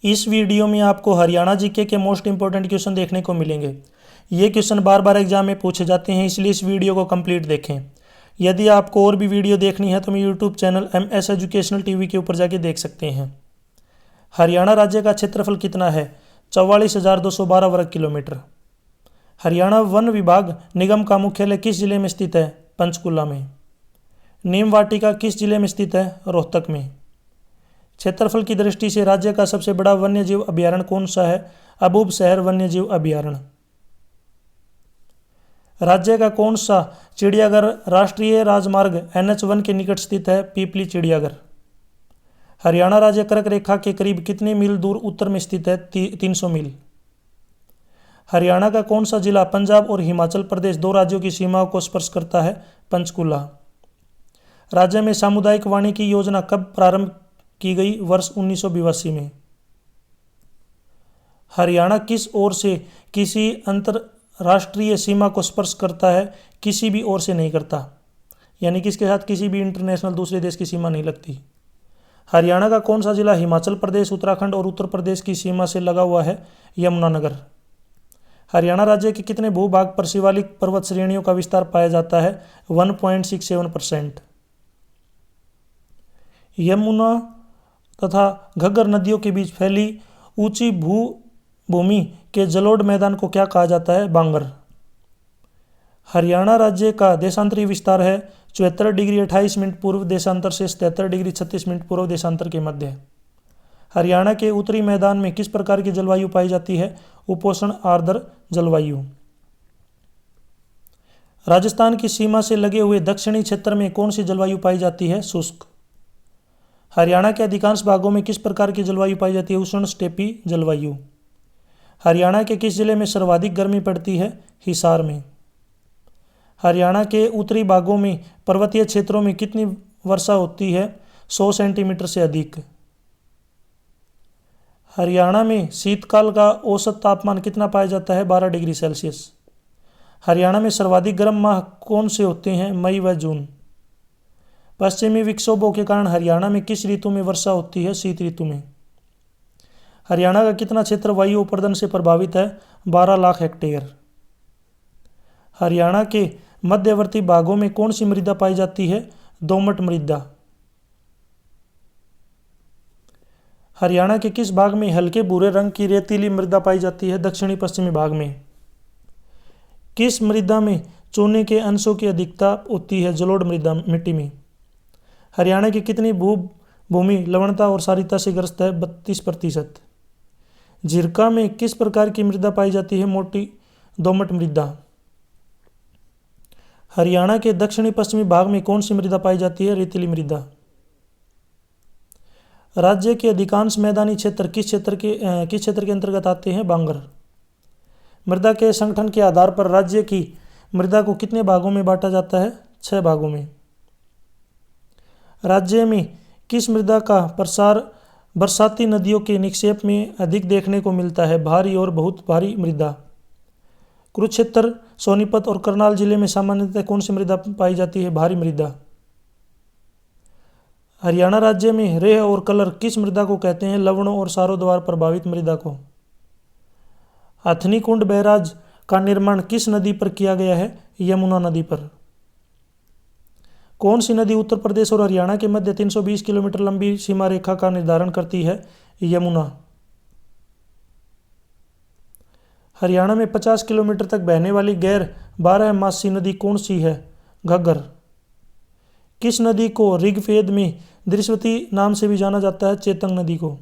इस वीडियो में आपको हरियाणा जीके के मोस्ट इंपॉर्टेंट क्वेश्चन देखने को मिलेंगे। ये क्वेश्चन बार बार एग्जाम में पूछे जाते हैं, इसलिए इस वीडियो को कंप्लीट देखें। यदि आपको और भी वीडियो देखनी है तो मैं YouTube channel MS educational TV के ऊपर जाके देख सकते हैं। हरियाणा राज्य का क्षेत्रफल कितना है? 44,212 वर्ग किलोमीटर। हरियाणा वन विभाग निगम का मुख्यालय किस जिले में स्थित है? पंचकुला में। नीम वाटिका किस जिले में स्थित है? रोहतक में। क्षेत्रफल की दृष्टि से राज्य का सबसे बड़ा वन्यजीव अभयारण्य कौन सा है? अबूब शहर वन्यजीव अभयारण्य। राज्य का कौन सा चिड़ियाघर राष्ट्रीय राजमार्ग NH1 के निकट स्थित है? पीपली चिड़ियाघर। हरियाणा राज्य कर्क रेखा के करीब कितने मील दूर उत्तर में स्थित है? 300 मील। हरियाणा का कौन सा जिला पंजाब और हिमाचल प्रदेश दो राज्यों की सीमाओं को स्पर्श करता है? पंचकुला। राज्य में सामुदायिक वानिकी योजना कब प्रारंभ की गई? वर्ष 1982 में। हरियाणा किस ओर से किसी अंतरराष्ट्रीय सीमा को स्पर्श करता है? किसी भी ओर से नहीं करता, यानी कि इसके साथ किसी भी इंटरनेशनल दूसरे देश की सीमा नहीं लगती। हरियाणा का कौन सा जिला हिमाचल प्रदेश, उत्तराखंड और उत्तर प्रदेश की सीमा से लगा हुआ है? यमुनानगर। हरियाणा राज्य के कितने भूभाग पर शिवालिक पर्वत श्रेणियों का विस्तार पाया जाता है? 1.67%। यमुना तथा घग्गर नदियों के बीच फैली ऊंची भूमि के जलोढ़ मैदान को क्या कहा जाता है? बांगर। हरियाणा राज्य का देशांतरी विस्तार है 74 डिग्री 28 मिनट पूर्व देशांतर से 77 डिग्री 36 मिनट पूर्व देशांतर के मध्य। हरियाणा के उत्तरी मैदान में किस प्रकार की जलवायु पाई जाती है? उपोष्ण आर्द्र जलवायु। राजस्थान की सीमा से लगे हुए दक्षिणी क्षेत्र में कौन सी जलवायु पाई जाती है? शुष्क। हरियाणा के अधिकांश भागों में किस प्रकार की जलवायु पाई जाती है? उष्ण स्टेपी जलवायु। हरियाणा के किस जिले में सर्वाधिक गर्मी पड़ती है? हिसार में। हरियाणा के उत्तरी भागों में पर्वतीय क्षेत्रों में कितनी वर्षा होती है? 100 सेंटीमीटर से अधिक। हरियाणा में शीतकाल का औसत तापमान कितना पाया जाता है? 12 डिग्री सेल्सियस। हरियाणा में सर्वाधिक गर्म माह कौन से होते हैं? मई व जून। पश्चिमी विक्षोभों के कारण हरियाणा में किस ऋतु में वर्षा होती है? शीत ऋतु में। हरियाणा का कितना क्षेत्र वायु अपर्दन से प्रभावित है? 12 लाख हेक्टेयर। हरियाणा के मध्यवर्ती भागों में कौन सी मृदा पाई जाती है? दोमट मृदा। हरियाणा के किस भाग में हल्के भूरे रंग की रेतीली मृदा पाई जाती है? दक्षिणी पश्चिमी भाग में। किस मृदा में चूने के अंशों की अधिकता होती है? जलोढ़ मृदा मिट्टी में। हरियाणा की कितनी भूमि लवणता और क्षारीयता से ग्रस्त है? 32%। झिरका में किस प्रकार की मृदा पाई जाती है? मोटी दोमट मृदा। हरियाणा के दक्षिणी पश्चिमी भाग में कौन सी मृदा पाई जाती है? रेतीली मृदा। राज्य के अधिकांश मैदानी क्षेत्र किस क्षेत्र के अंतर्गत आते हैं? बांगर। मृदा के संगठन के आधार पर राज्य की मृदा को कितने भागों में बांटा जाता है? 6 भागों में। राज्य में किस मृदा का प्रसार बरसाती नदियों के निक्षेप में अधिक देखने को मिलता है? भारी और बहुत भारी मृदा। कुरुक्षेत्र, सोनीपत और करनाल जिले में सामान्यतः कौन सी मृदा पाई जाती है? भारी मृदा। हरियाणा राज्य में रेह और कलर किस मृदा को कहते हैं? लवणों और क्षारों द्वारा प्रभावित मृदा को। हथनी कुंड बैराज का निर्माण किस नदी पर किया गया है? यमुना नदी पर। कौन सी नदी उत्तर प्रदेश और हरियाणा के मध्य 320 किलोमीटर लंबी सीमा रेखा का निर्धारण करती है? यमुना। हरियाणा में 50 किलोमीटर तक बहने वाली गैर 12मासी नदी कौन सी है? घग्गर। किस नदी को ऋग्वेद में दृश्यवती नाम से भी जाना जाता है? चेतंग नदी को।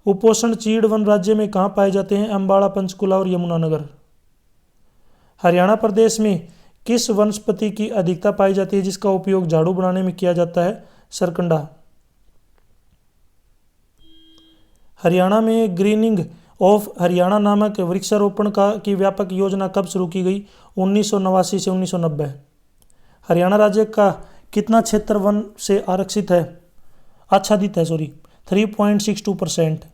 उपोष्ण चीड़ वन राज्य में कहाँ पाए जाते हैं? अम्बाड़ा, पंचकुला और यमुनानगर। हरियाणा प्रदेश में किस वनस्पति की अधिकता पाई जाती है जिसका उपयोग झाड़ू बनाने में किया जाता है? सरकंडा। हरियाणा में ग्रीनिंग ऑफ हरियाणा नामक वृक्षारोपण की व्यापक योजना कब शुरू की गई? 1989 से 1990। हरियाणा राज्य का कितना क्षेत्र वन से आच्छादित है? 3.62%।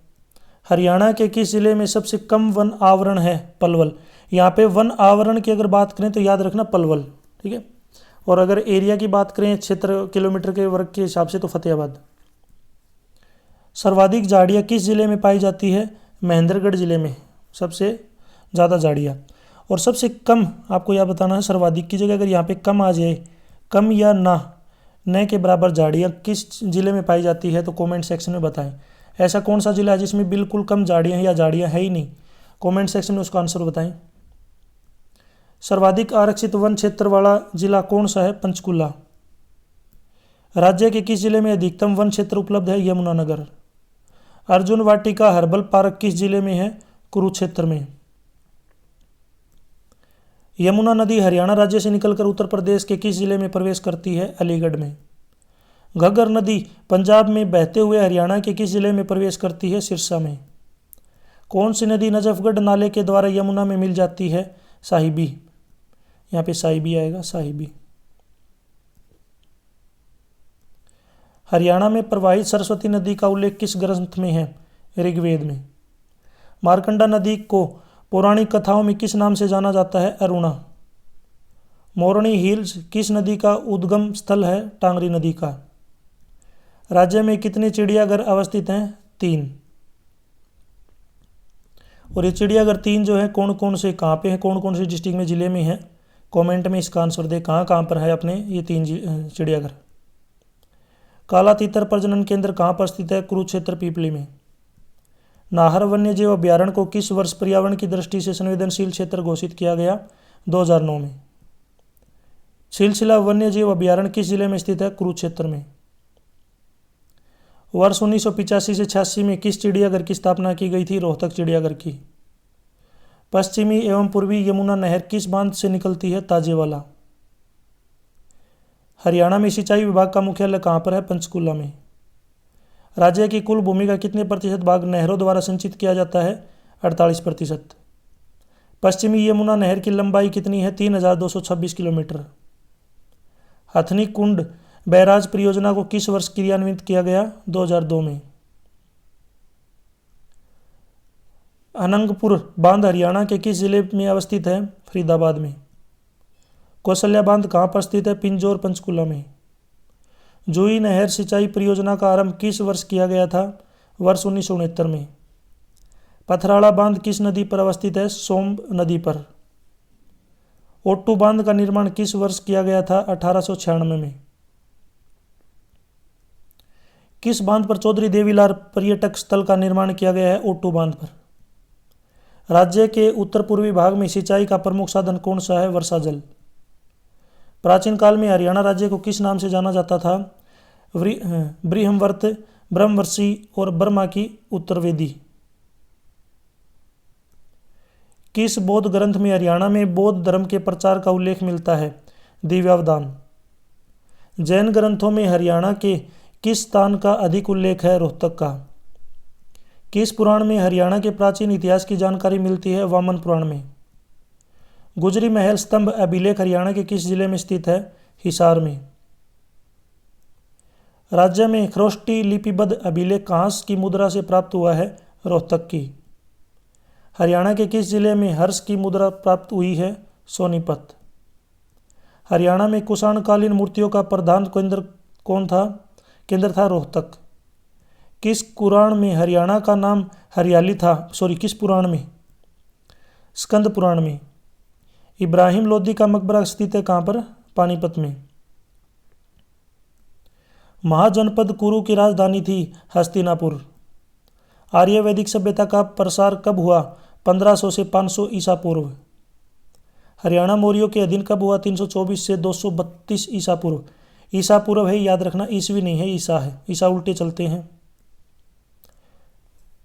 हरियाणा के किस जिले में सबसे कम वन आवरण है? पलवल। यहाँ पे वन आवरण की अगर बात करें तो याद रखना पलवल, ठीक है। और अगर एरिया की बात करें क्षेत्र किलोमीटर के वर्ग के हिसाब से तो फतेहाबाद। सर्वाधिक झाड़ियाँ किस जिले में पाई जाती है? महेंद्रगढ़ जिले में सबसे ज़्यादा झाड़ियाँ। और सबसे कम आपको यह बताना है, सर्वाधिक की जगह अगर यहाँ पे कम आ जाए, कम या ना, न के बराबर झाड़ियाँ किस जिले में पाई जाती है, तो कमेंट सेक्शन में बताएं। ऐसा कौन सा जिला है जिसमें बिल्कुल कम झाड़ियाँ हैं या झाड़ियाँ है ही नहीं? कमेंट सेक्शन में उसका आंसर बताएं। सर्वाधिक आरक्षित वन क्षेत्र वाला जिला कौन सा है? पंचकुला। राज्य के किस जिले में अधिकतम वन क्षेत्र उपलब्ध है? यमुनानगर। अर्जुन वाटिका हर्बल पार्क किस जिले में है? कुरुक्षेत्र में। यमुना नदी हरियाणा राज्य से निकलकर उत्तर प्रदेश के किस जिले में प्रवेश करती है? अलीगढ़ में। घग्गर नदी पंजाब में बहते हुए हरियाणा के किस जिले में प्रवेश करती है? सिरसा में। कौन सी नदी नजफगढ़ नाले के द्वारा यमुना में मिल जाती है? साहिबी। यहाँ पे साहिबी आएगा, साहिबी। हरियाणा में प्रवाहित सरस्वती नदी का उल्लेख किस ग्रंथ में है? ऋग्वेद में। मार्कंडा नदी को पौराणिक कथाओं में किस नाम से जाना जाता है? अरुणा। मोरनी हिल्स किस नदी का उद्गम स्थल है? टांगरी नदी का। राज्य में कितने चिड़ियाघर अवस्थित हैं? 3। और ये चिड़ियाघर 3 जो है कौन कौन से, कहाँ पे है, कौन कौन से डिस्ट्रिक्ट में, जिले में है? कमेंट में इसका आंसर दे, कहाँ कहाँ पर है अपने ये 3 चिड़ियाघर। काला तीतर प्रजनन केंद्र कहाँ पर स्थित है? कुरुक्षेत्र पीपली में। नाहर वन्यजीव अभ्यारण्य को किस वर्ष पर्यावरण की दृष्टि से संवेदनशील क्षेत्र घोषित किया गया? 2009 में। सिलसिला वन्यजीव अभ्यारण्य किस जिले में स्थित है? कुरुक्षेत्र में। वर्ष 1985 से 86 में किस चिड़ियाघर की स्थापना की गई थी? रोहतक चिड़ियाघर की। पश्चिमी एवं पूर्वी यमुना नहर किस बांध से निकलती है? ताजेवाला। हरियाणा में सिंचाई विभाग का मुख्यालय कहाँ पर है? पंचकुला में। राज्य की कुल भूमि का कितने प्रतिशत भाग नहरों द्वारा सिंचित किया जाता है? 48%। पश्चिमी यमुना नहर की लंबाई कितनी है? 3226 किलोमीटर। हथनी कुंड बैराज परियोजना को किस वर्ष क्रियान्वित किया गया? 2002 में। अनंगपुर बांध हरियाणा के किस जिले में अवस्थित है? फरीदाबाद में। कौशल्या बांध कहाँ पर स्थित है? पिंजौर पंचकुला में। जूही नहर सिंचाई परियोजना का आरंभ किस वर्ष किया गया था? वर्ष 1969 में। पथराड़ा बांध किस नदी पर अवस्थित है? सोम्ब नदी पर। ओट्टू बांध का निर्माण किस वर्ष किया गया था? 1896 में। किस बांध पर चौधरी देवीलाल पर्यटक स्थल का निर्माण किया गया है? ओट्टू बांध पर। राज्य के उत्तर पूर्वी भाग में सिंचाई का प्रमुख साधन कौन सा है? वर्षा जल। प्राचीन काल में हरियाणा राज्य को किस नाम से जाना जाता था? ब्रह्मवर्त, ब्रह्मवर्षि और ब्रह्मा की उत्तरवेदी। किस बौद्ध ग्रंथ में हरियाणा में बौद्ध धर्म के प्रचार का उल्लेख मिलता है? दिव्यावदान। जैन ग्रंथों में हरियाणा के किस स्थान का अधिक उल्लेख है? रोहतक का। किस पुराण में हरियाणा के प्राचीन इतिहास की जानकारी मिलती है? वामन पुराण में। गुजरी महल स्तंभ अभिलेख हरियाणा के किस जिले में स्थित है? हिसार में। राज्य में खरोष्टी लिपिबद्ध अभिलेख कहाँ की मुद्रा से प्राप्त हुआ है? रोहतक की। हरियाणा के किस जिले में हर्ष की मुद्रा प्राप्त हुई है? सोनीपत। हरियाणा में कुषाणकालीन मूर्तियों का प्रधान केंद्र कौन था? केंद्र था रोहतक। किस पुराण में हरियाणा का नाम हरियाली था? किस पुराण में? स्कंद पुराण में। इब्राहिम लोदी का मकबरा स्थित है कहाँ पर? पानीपत में। महाजनपद कुरु की राजधानी थी हस्तिनापुर। आर्य वैदिक सभ्यता का प्रसार कब हुआ? 1500 से 500 ईसा पूर्व। हरियाणा मौर्यों के अधीन कब हुआ? 324 से 232 ईसा पूर्व। ईसा पूर्व है, याद रखना, ईसवी नहीं है, ईसा है, ईसा उल्टे चलते हैं।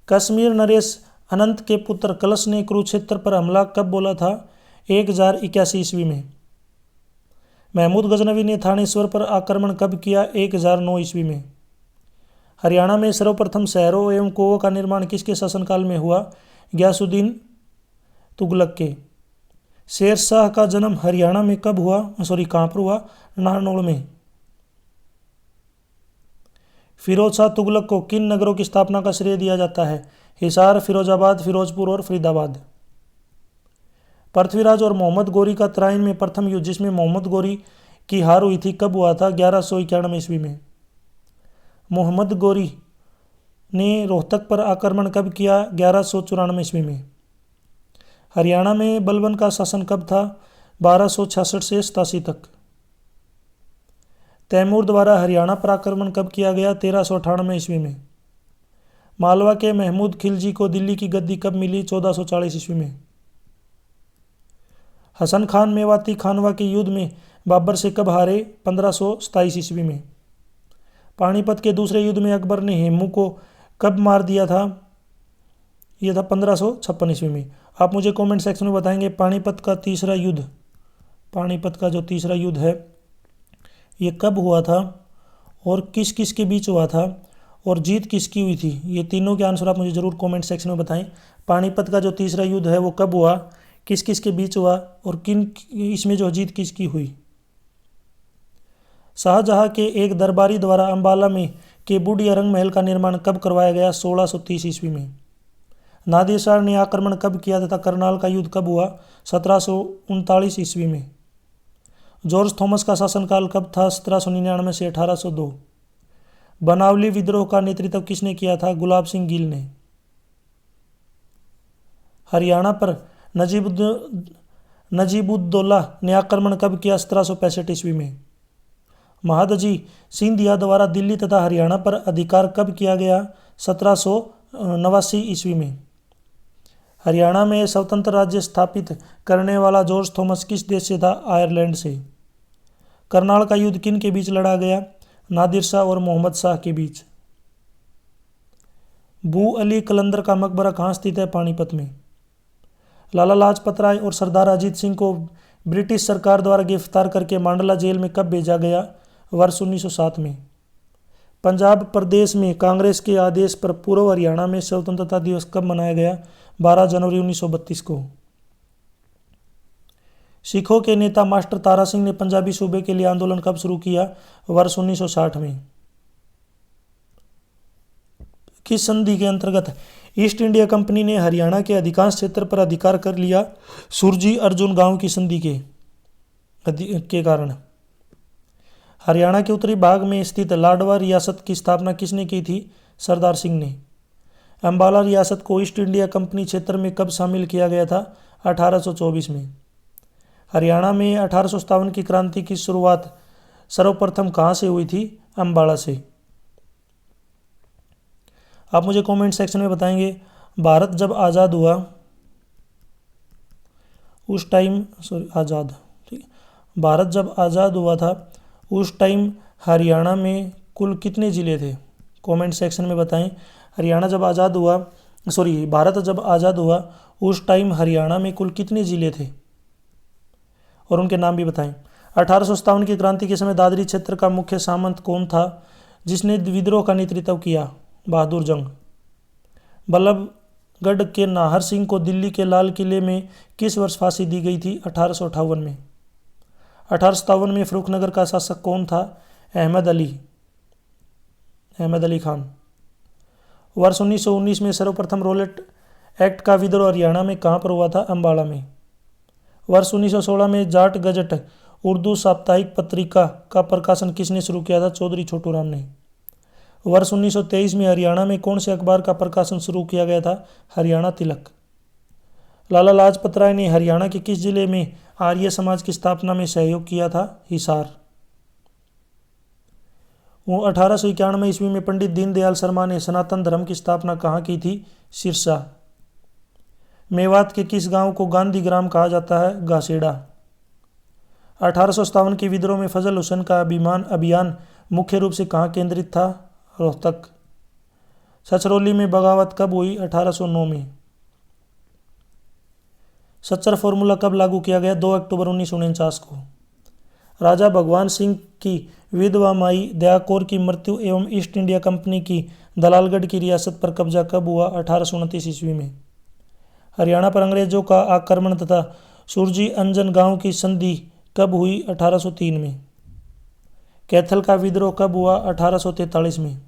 कश्मीर नरेश अनंत के पुत्र कलश ने कुरुक्षेत्र पर हमला कब बोला था? 1081 ईस्वी में। महमूद गजनवी ने थानेश्वर पर आक्रमण कब किया? 1009 ईस्वी में। हरियाणा में सर्वप्रथम शहरों एवं कुओं का निर्माण किसके शासनकाल में हुआ? गयासुद्दीन तुगलक के। शेर शाह का जन्म हरियाणा में कब हुआ? कहाँ पर हुआ? नारनौल में। फिरोज शाह तुगलक को किन नगरों की स्थापना का श्रेय दिया जाता है? हिसार, फिरोजाबाद, फिरोजपुर और फरीदाबाद। पृथ्वीराज और मोहम्मद गोरी का तराइन में प्रथम युद्ध जिसमें मोहम्मद गोरी की हार हुई थी कब हुआ था? 1191 ईस्वी में। मोहम्मद गोरी ने रोहतक पर आक्रमण कब किया? 1194 ईस्वी में। हरियाणा में बलबन का शासन कब था? 1266 से 87 तक। तैमूर द्वारा हरियाणा पर आक्रमण कब किया गया? 1398 ईस्वी में। मालवा के महमूद खिलजी को दिल्ली की गद्दी कब मिली? 1440 ईस्वी में। हसन खान मेवाती खानवा के युद्ध में बाबर से कब हारे? 1527 ईस्वी में। पानीपत के दूसरे युद्ध में अकबर ने हेमू को कब मार दिया था? यह था 1556 ईस्वी में। आप मुझे कमेंट सेक्शन में बताएंगे पानीपत का जो तीसरा युद्ध है ये कब हुआ था और किस किस के बीच हुआ था और जीत किसकी हुई थी? ये तीनों के आंसर आप मुझे ज़रूर कमेंट सेक्शन में बताएं। पानीपत का जो तीसरा युद्ध है वो कब हुआ, किस किस के बीच हुआ और इसमें जो जीत किसकी हुई? शाहजहां के एक दरबारी द्वारा अंबाला में के बूढ़िया रंग महल का निर्माण कब करवाया गया? 1630 ईस्वी में। नादिर शाह ने आक्रमण कब किया तथा करनाल का युद्ध कब हुआ? 1739 ईस्वी में। जॉर्ज थॉमस का शासनकाल कब था? 1799 से 1802। बनावली विद्रोह का नेतृत्व किसने किया था? गुलाब सिंह गिल ने। हरियाणा पर नजीबुद्दौला ने आक्रमण कब किया? 1765 ईस्वी में। महादजी सिंधिया द्वारा दिल्ली तथा हरियाणा पर अधिकार कब किया गया? 1789 ईस्वी में। हरियाणा में स्वतंत्र राज्य स्थापित करने वाला जॉर्ज थॉमस किस देश से था? आयरलैंड से। करनाल का युद्ध किन के बीच लड़ा गया? नादिर शाह और मोहम्मद शाह के बीच। बू अली कलंदर का मकबरा कहाँ स्थित है? पानीपत में। लाला लाजपत राय और सरदार अजीत सिंह को ब्रिटिश सरकार द्वारा गिरफ्तार करके मांडला जेल में कब भेजा गया? वर्ष 1907 में। पंजाब प्रदेश में कांग्रेस के आदेश पर पूर्व हरियाणा में स्वतंत्रता दिवस कब मनाया गया? 12 जनवरी 1932 को। सिखों के नेता मास्टर तारा सिंह ने पंजाबी सूबे के लिए आंदोलन कब शुरू किया? वर्ष 1960 में। किस संधि के अंतर्गत ईस्ट इंडिया कंपनी ने हरियाणा के अधिकांश क्षेत्र पर अधिकार कर लिया? सुरजी अर्जुन गांव की संधि के कारण। हरियाणा के उत्तरी भाग में स्थित लाडवा रियासत की स्थापना किसने की थी? सरदार सिंह ने। अंबाला रियासत को ईस्ट इंडिया कंपनी क्षेत्र में कब शामिल किया गया था? 1824 में। हरियाणा में 1857 की क्रांति की शुरुआत सर्वप्रथम कहाँ से हुई थी? अंबाला से। आप मुझे कमेंट सेक्शन में बताएंगे भारत जब आज़ाद हुआ उस टाइम भारत जब आज़ाद हुआ था उस टाइम हरियाणा में कुल कितने ज़िले थे? कमेंट सेक्शन में बताएं। भारत जब आज़ाद हुआ उस टाइम हरियाणा में कुल कितने ज़िले थे और उनके नाम भी बताएं। 1857 की क्रांति के समय दादरी क्षेत्र का मुख्य सामंत कौन था जिसने विद्रोह का नेतृत्व किया? बहादुर जंग। बल्लभगढ़ के नाहर सिंह को दिल्ली के लाल किले में किस वर्ष फांसी दी गई थी? 1858 में। 1857 में फर्रुखनगर का शासक कौन था? अहमद अली खान। वर्ष 1919 में सर्वप्रथम रोलेट एक्ट का विद्रोह हरियाणा में कहाँ पर हुआ था? अंबाला में। वर्ष 1916 में जाट गजट उर्दू साप्ताहिक पत्रिका का प्रकाशन किसने शुरू किया था? चौधरी छोटू राम ने। वर्ष 1923 में हरियाणा में कौन से अखबार का प्रकाशन शुरू किया गया था? हरियाणा तिलक। लाला लाजपत राय ने हरियाणा के किस जिले में आर्य समाज की स्थापना में सहयोग किया था? हिसार। 1891 ईस्वी में पंडित दीनदयाल शर्मा ने सनातन धर्म की स्थापना कहाँ की थी? सिरसा। मेवात के किस गांव को गांधी ग्राम कहा जाता है? घासेड़ा। 1857 के विद्रोह में फजल हुसैन का अभियान मुख्य रूप से कहाँ केंद्रित था? रोहतक। छछरौली में बगावत कब हुई? 1809 में। सच्चर फॉर्मूला कब लागू किया गया? 2 अक्टूबर 1949 को। राजा भगवान सिंह की विधवा माई दया कौर की मृत्यु एवं ईस्ट इंडिया कंपनी की दलालगढ़ की रियासत पर कब्जा कब हुआ? 1829 ईस्वी में। हरियाणा पर अंग्रेजों का आक्रमण तथा सुरजी अंजन गांव की संधि कब हुई? 1803 में। कैथल का विद्रोह कब हुआ? 1843 में।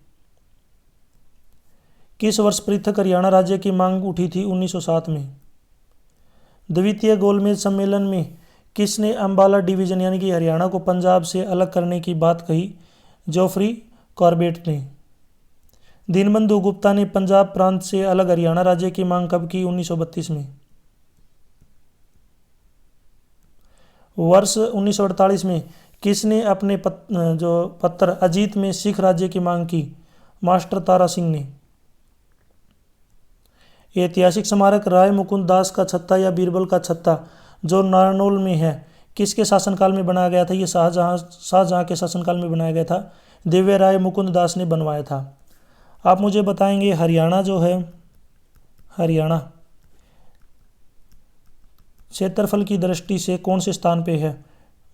किस वर्ष पृथक हरियाणा राज्य की मांग उठी थी? 1907 में। द्वितीय गोलमेज सम्मेलन में किसने अंबाला डिवीजन यानी कि हरियाणा को पंजाब से अलग करने की बात कही? जोफ्री कॉर्बेट ने। दीनबंधु गुप्ता ने पंजाब प्रांत से अलग हरियाणा राज्य की मांग कब की? 1932 में। वर्ष 1948 में किसने अपने पत्र अजीत में सिख राज्य की मांग की? मास्टर तारा सिंह ने। ऐतिहासिक स्मारक राय मुकुंद दास का छत्ता या बीरबल का छत्ता जो नारनौल में है किसके शासनकाल में बनाया गया था? ये शाहजहां के शासनकाल में बनाया गया था। दिव्य राय मुकुंद दास ने बनवाया था। आप मुझे बताएंगे हरियाणा जो है, हरियाणा क्षेत्रफल की दृष्टि से कौन से स्थान पे है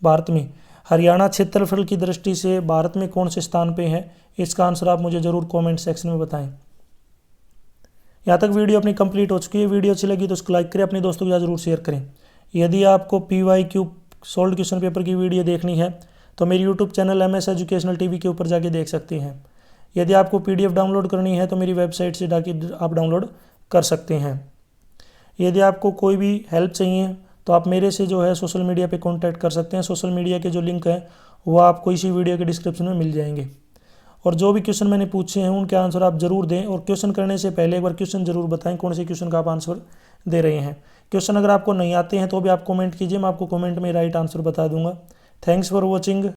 भारत में? हरियाणा क्षेत्रफल की दृष्टि से भारत में कौन से स्थान पे है? इसका आंसर आप मुझे ज़रूर कमेंट सेक्शन में बताएं। यहाँ तक वीडियो अपनी कंप्लीट हो चुकी है। वीडियो अच्छी लगी तो उसको लाइक करें, अपने दोस्तों के साथ जरूर शेयर करें। यदि आपको PYQ सोल्ड क्वेश्चन पेपर की वीडियो देखनी है तो मेरी YouTube channel MS educational TV के ऊपर जाके देख सकते हैं। यदि आपको PDF डाउनलोड करनी है तो मेरी वेबसाइट से जाके आप डाउनलोड कर सकते हैं। यदि आपको कोई भी हेल्प चाहिए तो आप मेरे से जो है सोशल मीडिया पे कांटेक्ट कर सकते हैं। सोशल मीडिया के जो लिंक है वो आपको इसी वीडियो के डिस्क्रिप्शन में मिल जाएंगे। और जो भी क्वेश्चन मैंने पूछे हैं उनके आंसर आप जरूर दें, और क्वेश्चन करने से पहले एक बार क्वेश्चन जरूर बताएं कौन से क्वेश्चन का आप आंसर दे रहे हैं। क्वेश्चन अगर आपको नहीं आते हैं तो भी आप कमेंट कीजिए, मैं आपको कमेंट में राइट आंसर बता दूंगा। Thanks for watching.